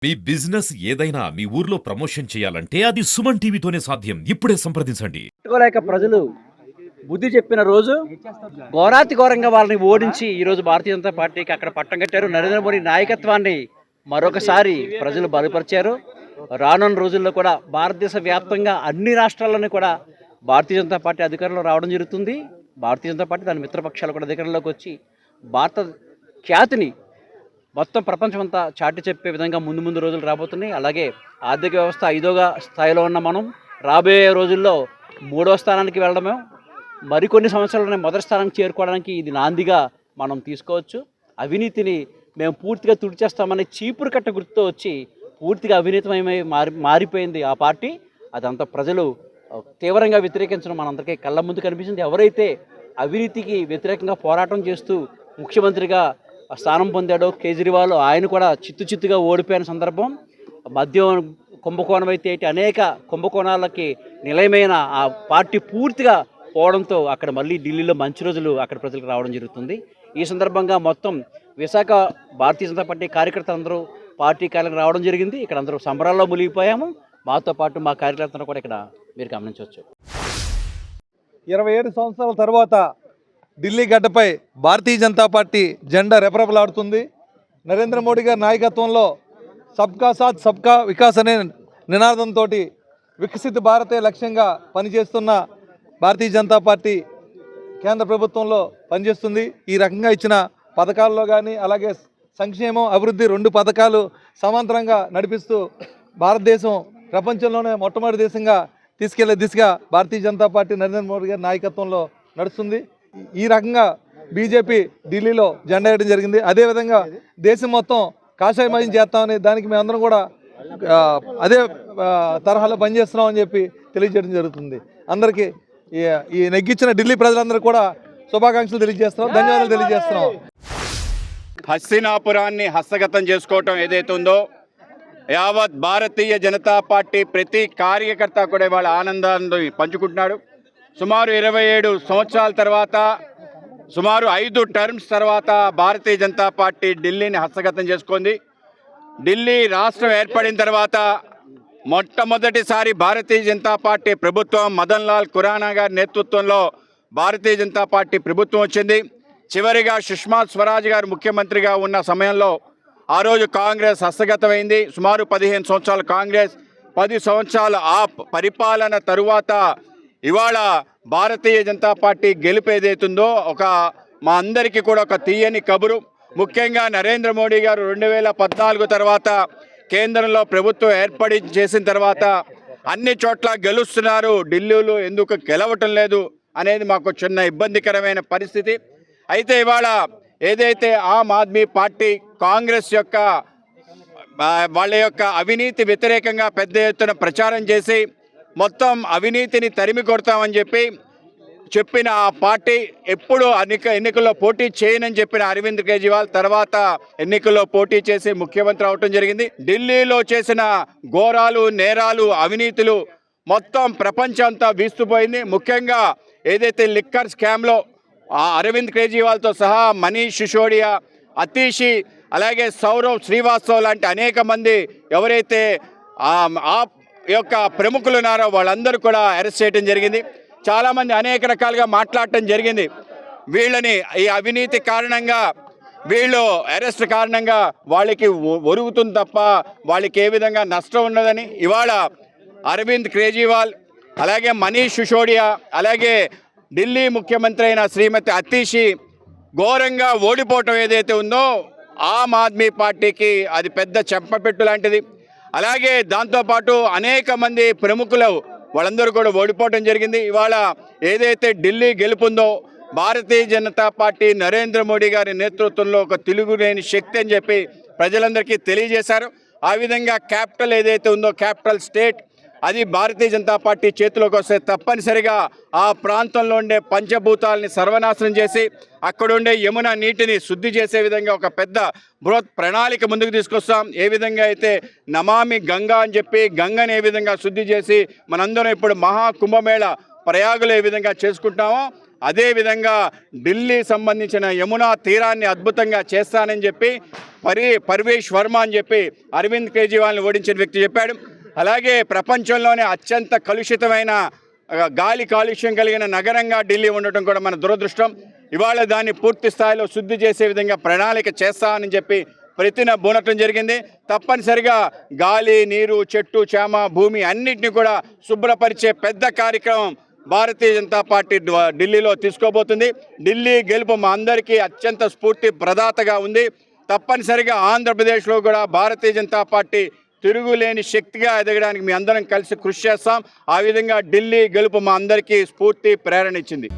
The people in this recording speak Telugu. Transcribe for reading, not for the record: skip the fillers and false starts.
మీ బిజినెస్ ఏదైనా మీ ఊర్లో ప్రమోషన్ చేయాలంటే అది సుమన్ టీవీతోనే సాధ్యం. ఇప్పుడే సంప్రదించండి. తట్టుకోలేక ప్రజలు బుద్ధి చెప్పిన రోజు ఘోరాతి ఘోరంగా వాళ్ళని ఓడించి ఈరోజు భారతీయ జనతా పార్టీకి అక్కడ పట్టం కట్టారు. నరేంద్ర మోడీ నాయకత్వాన్ని మరొకసారి ప్రజలు బలపరిచారు. రానున్న రోజుల్లో కూడా భారతదేశ వ్యాప్తంగా అన్ని రాష్ట్రాల్లోనూ కూడా భారతీయ జనతా పార్టీ అధికారంలో రావడం జరుగుతుంది. భారతీయ జనతా పార్టీ దాని మిత్రపక్షాలు కూడా అధికారంలోకి వచ్చి భారత ఖ్యాతిని మొత్తం ప్రపంచమంతా చాటి చెప్పే విధంగా ముందు ముందు రోజులు రాబోతున్నాయి. అలాగే ఆర్థిక వ్యవస్థ 5వ స్థాయిలో ఉన్న మనం రాబోయే రోజుల్లో 3వ స్థానానికి వెళ్ళడమే, మరికొన్ని సంవత్సరాలనే మొదటి స్థానానికి చేరుకోవడానికి ఇది నాందిగా మనం తీసుకోవచ్చు. అవినీతిని మేము పూర్తిగా తుడిచేస్తామని చీపురు కట్ట గుర్తుతో వచ్చి పూర్తిగా అవినీతిమయమై మారిపోయింది ఆ పార్టీ. అదంతా ప్రజలు తీవ్రంగా వ్యతిరేకించడం మనందరికీ కళ్ళ ముందు కనిపించింది. ఎవరైతే అవినీతికి వ్యతిరేకంగా పోరాటం చేస్తూ ముఖ్యమంత్రిగా స్థానం పొందాడో కేజ్రీవాల్, ఆయన కూడా చిత్తుగా ఓడిపోయిన సందర్భం. మద్యం కుంభకోణం అయితే అనేక కుంభకోణాలకి నిలయమైన ఆ పార్టీ పూర్తిగా పోవడంతో అక్కడ మళ్ళీ ఢిల్లీలో మంచి రోజులు అక్కడ ప్రజలకు రావడం జరుగుతుంది. ఈ సందర్భంగా మొత్తం విశాఖ భారతీయ జనతా పార్టీ కార్యకర్తలందరూ పార్టీ కార్యాలయం రావడం జరిగింది. ఇక్కడ అందరూ సంబరాల్లో మునిగిపోయాము. మాతో పాటు మా కార్యకర్తలు కూడా ఇక్కడ మీరు గమనించవచ్చు. 27 సంవత్సరాల తర్వాత ఢిల్లీ గడ్డపై భారతీయ జనతా పార్టీ జెండా రెపరెపలాడుతుంది. నరేంద్ర మోడీ గారి నాయకత్వంలో సబ్కా సాత్ సబ్కా వికాస్ అనే నినాదంతో వికసిత భారతే లక్ష్యంగా పనిచేస్తున్న భారతీయ జనతా పార్టీ కేంద్ర ప్రభుత్వంలో పనిచేస్తుంది. ఈ రకంగా ఇచ్చిన పథకాల్లో కానీ అలాగే సంక్షేమం అభివృద్ధి 2 పథకాలు సమాంతరంగా నడిపిస్తూ భారతదేశం ప్రపంచంలోనే మొట్టమొదటి దేశంగా తీసుకెళ్లే దిశగా భారతీయ జనతా పార్టీ నరేంద్ర మోడీ గారి నాయకత్వంలో నడుస్తుంది. ఈ రకంగా బీజేపీ ఢిల్లీలో జెండా వేయడం జరిగింది. అదేవిధంగా దేశం మొత్తం కాషాయమయం చేస్తామని దానికి మేమందరం కూడా అదే తరహాలో పనిచేస్తున్నామని చెప్పి తెలియజేయడం జరుగుతుంది. అందరికీ ఈ నెగ్గించిన ఢిల్లీ ప్రజలందరూ కూడా శుభాకాంక్షలు తెలియజేస్తున్నాం, ధన్యవాదాలు తెలియజేస్తున్నాం. హస్తినాపురాన్ని హస్తగతం చేసుకోవటం ఏదైతే ఉందో యావత్ భారతీయ జనతా పార్టీ ప్రతి కార్యకర్త కూడా వాళ్ళ ఆనందాన్ని పంచుకుంటున్నాడు. సుమారు 27 సంవత్సరాల తర్వాత, సుమారు 5 టర్మ్స్ తర్వాత భారతీయ జనతా పార్టీ ఢిల్లీని హస్తగతం చేసుకుంది. ఢిల్లీ రాష్ట్రం ఏర్పడిన తర్వాత మొట్టమొదటిసారి భారతీయ జనతా పార్టీ ప్రభుత్వం మదన్ లాల్ ఖురానా గారి నేతృత్వంలో భారతీయ జనతా పార్టీ ప్రభుత్వం వచ్చింది. చివరిగా సుష్మా స్వరాజ్ గారు ముఖ్యమంత్రిగా ఉన్న సమయంలో ఆ రోజు కాంగ్రెస్ హస్తగతమైంది. సుమారు 15 సంవత్సరాలు కాంగ్రెస్, 10 సంవత్సరాల ఆప్ పరిపాలన తరువాత ఇవాళ భారతీయ జనతా పార్టీ గెలుపు ఏదైతుందో మా అందరికీ కూడా ఒక తీయని కబురు. ముఖ్యంగా నరేంద్ర మోడీ గారు 2014 తర్వాత కేంద్రంలో ప్రభుత్వం ఏర్పడి చేసిన తర్వాత అన్ని చోట్ల గెలుస్తున్నారు, ఢిల్లీలో ఎందుకు గెలవటం లేదు అనేది మాకు చిన్న ఇబ్బందికరమైన పరిస్థితి. అయితే ఇవాళ ఏదైతే ఆమ్ ఆద్మీ పార్టీ కాంగ్రెస్ యొక్క వాళ్ళ యొక్క అవినీతి వ్యతిరేకంగా పెద్ద ఎత్తున ప్రచారం చేసి మొత్తం అవినీతిని తరిమి కొడతామని చెప్పిన ఆ పార్టీ ఎప్పుడు ఎన్నికల్లో పోటీ చేయనని చెప్పిన అరవింద్ కేజ్రీవాల్ తర్వాత ఎన్నికల్లో పోటీ చేసి ముఖ్యమంత్రి అవటం జరిగింది. ఢిల్లీలో చేసిన ఘోరాలు, నేరాలు, అవినీతులు మొత్తం ప్రపంచంతా వీస్తుపోయింది. ముఖ్యంగా ఏదైతే లిక్కర్ స్కామ్లో అరవింద్ కేజ్రీవాల్తో సహా మనీష్ సిసోడియా, అతీషి, అలాగే సౌరవ్ శ్రీవాస్తవ్ లాంటి అనేక మంది ఎవరైతే ఆ యొక్క ప్రముఖులు ఉన్నారో వాళ్ళందరూ కూడా అరెస్ట్ చేయడం జరిగింది. చాలామంది అనేక రకాలుగా మాట్లాడటం జరిగింది. వీళ్ళని ఈ అవినీతి కారణంగా, వీళ్ళు అరెస్ట్ కారణంగా వాళ్ళకి ఒరుగుతుంది తప్ప వాళ్ళకి ఏ విధంగా నష్టం ఉన్నదని ఇవాళ అరవింద్ కేజ్రీవాల్, అలాగే మనీష్ సిసోడియా, అలాగే ఢిల్లీ ముఖ్యమంత్రి అయిన శ్రీమతి అతీషి ఘోరంగా ఓడిపోవటం ఏదైతే ఉందో ఆమ్ ఆద్మీ పార్టీకి అది పెద్ద చెంపపెట్టు లాంటిది. అలాగే దాంతోపాటు అనేక మంది ప్రముఖులు వాళ్ళందరూ కూడా ఓడిపోవడం జరిగింది. ఇవాళ ఏదైతే ఢిల్లీ గెలుపుందో భారతీయ జనతా పార్టీ నరేంద్ర మోడీ గారి నేతృత్వంలో ఒక తిరుగులేని శక్తి అని చెప్పి ప్రజలందరికీ తెలియజేశారు. ఆ విధంగా క్యాపిటల్ ఏదైతే ఉందో క్యాపిటల్ స్టేట్ అది భారతీయ జనతా పార్టీ చేతిలోకి వస్తే తప్పనిసరిగా ఆ ప్రాంతంలో ఉండే పంచభూతాలని సర్వనాశనం చేసి అక్కడుండే యమున నీటిని శుద్ధి చేసే విధంగా ఒక పెద్ద బృహత్ ప్రణాళిక ముందుకు తీసుకొస్తాం. ఏ విధంగా అయితే నమామి గంగా అని చెప్పి గంగని ఏ విధంగా శుద్ధి చేసి మనందరం ఇప్పుడు మహా కుంభమేళ ప్రయాగులు ఏ విధంగా చేసుకుంటామో అదేవిధంగా ఢిల్లీ సంబంధించిన యమునా తీరాన్ని అద్భుతంగా చేస్తానని చెప్పి పర్వేష్ వర్మ అని చెప్పి అరవింద్ కేజ్రీవాల్ని ఓడించిన వ్యక్తి చెప్పాడు. అలాగే ప్రపంచంలోనే అత్యంత కలుషితమైన గాలి కాలుష్యం కలిగిన నగరంగా ఢిల్లీ ఉండటం కూడా మన దురదృష్టం. ఇవాళ దాన్ని పూర్తి స్థాయిలో శుద్ధి చేసే విధంగా ప్రణాళిక చేస్తామని చెప్పి బూనటం జరిగింది. తప్పనిసరిగా గాలి, నీరు, చెట్టు, చేమ, భూమి అన్నిటిని కూడా శుభ్రపరిచే పెద్ద కార్యక్రమం భారతీయ జనతా పార్టీ ఢిల్లీలో తీసుకోబోతుంది. ఢిల్లీ గెలుపు మా అందరికీ అత్యంత స్ఫూర్తి ప్రదాతగా ఉంది. తప్పనిసరిగా ఆంధ్రప్రదేశ్లో కూడా భారతీయ జనతా పార్టీ తిరుగులేని శక్తిగా ఎదగడానికి మీ అందరం కలిసి కృషి చేస్తాం. ఆ విధంగా ఢిల్లీ గెలుపు మా అందరికీ స్ఫూర్తి, ప్రేరణ ఇచ్చింది.